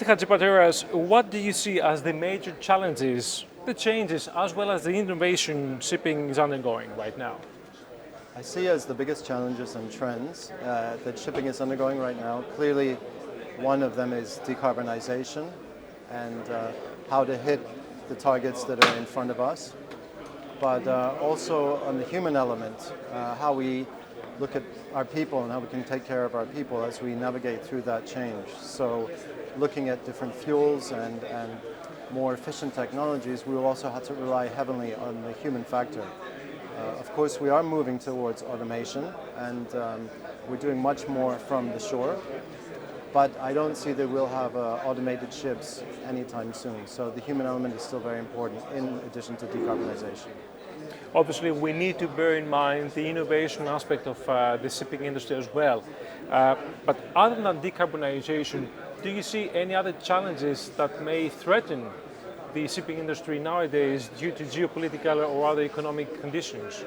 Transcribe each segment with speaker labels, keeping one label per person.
Speaker 1: Hadjipateras, what do you see as the major challenges, the changes, as well as the innovation shipping is undergoing right now?
Speaker 2: I see as the biggest challenges and trends that shipping is undergoing right now. Clearly, one of them is decarbonization and how to hit the targets that are in front of us. But also on the human element, how we look at our people and how we can take care of our people as we navigate through that change. So looking at different fuels and more efficient technologies, we will also have to rely heavily on the human factor. Of course, we are moving towards automation, and we're doing much more from the shore, but I don't see that we'll have automated ships anytime soon. So the human element is still very important in addition to decarbonization.
Speaker 1: Obviously, we need to bear in mind the innovation aspect of the shipping industry as well. But other than decarbonization, do you see any other challenges that may threaten the shipping industry nowadays due to geopolitical or other economic conditions?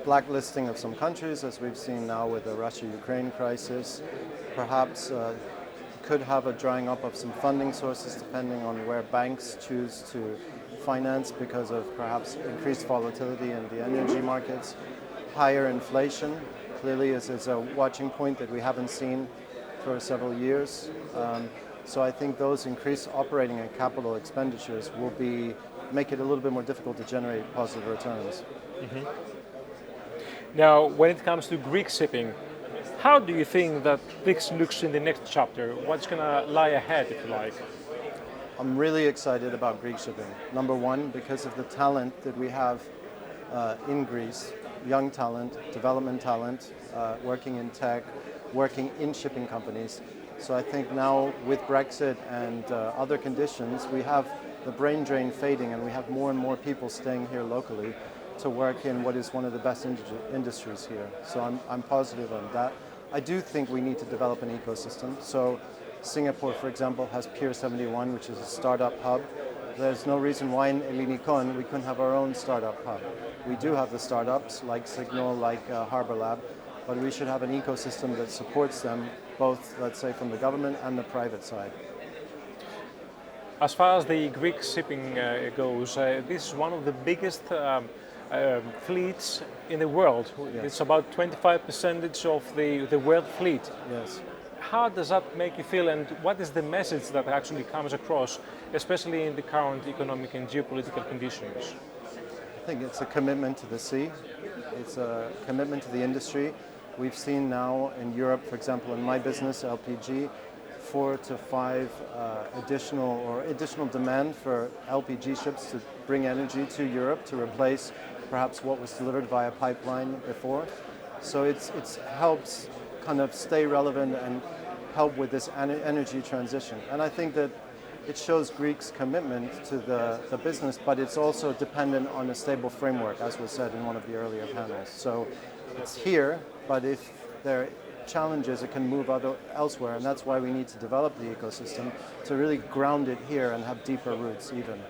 Speaker 2: Blacklisting of some countries, as we've seen now with the Russia-Ukraine crisis, perhaps could have a drying up of some funding sources depending on where banks choose to finance because of perhaps increased volatility in the energy markets. Higher inflation clearly is a watching point that we haven't seen for several years. So I think those increased operating and capital expenditures will make it a little bit more difficult to generate positive returns.
Speaker 1: Mm-hmm. Now, when it comes to Greek shipping, how do you think that this looks in the next chapter? What's going to lie ahead, if you like?
Speaker 2: I'm really excited about Greek shipping. Number one, because of the talent that we have in Greece, young talent, development talent, working in tech, working in shipping companies. So I think now with Brexit and other conditions, we have the brain drain fading and we have more and more people staying here locally to work in what is one of the best industries here. So I'm positive on that. I do think we need to develop an ecosystem. So Singapore, for example, has Pier 71, which is a startup hub. There's no reason why in Ellinikon we couldn't have our own startup hub. We do have the startups like Signal, like Harbor Lab, but we should have an ecosystem that supports them both, let's say, from the government and the private side.
Speaker 1: As far as the Greek shipping goes, this is one of the biggest fleets in the world. Yes. It's about 25% of the world fleet.
Speaker 2: Yes.
Speaker 1: How does that make you feel, and what is the message that actually comes across, especially in the current economic and geopolitical conditions?
Speaker 2: I think it's a commitment to the sea. It's a commitment to the industry. We've seen now in Europe, for example, in my business, LPG, 4 to 5 additional demand for LPG ships to bring energy to Europe to replace perhaps what was delivered via pipeline before. So it helps kind of stay relevant and help with this energy transition. And I think that it shows Greece's commitment to the business, but it's also dependent on a stable framework, as was said in one of the earlier panels. So it's here, but if there are challenges, it can move elsewhere, and that's why we need to develop the ecosystem to really ground it here and have deeper roots even.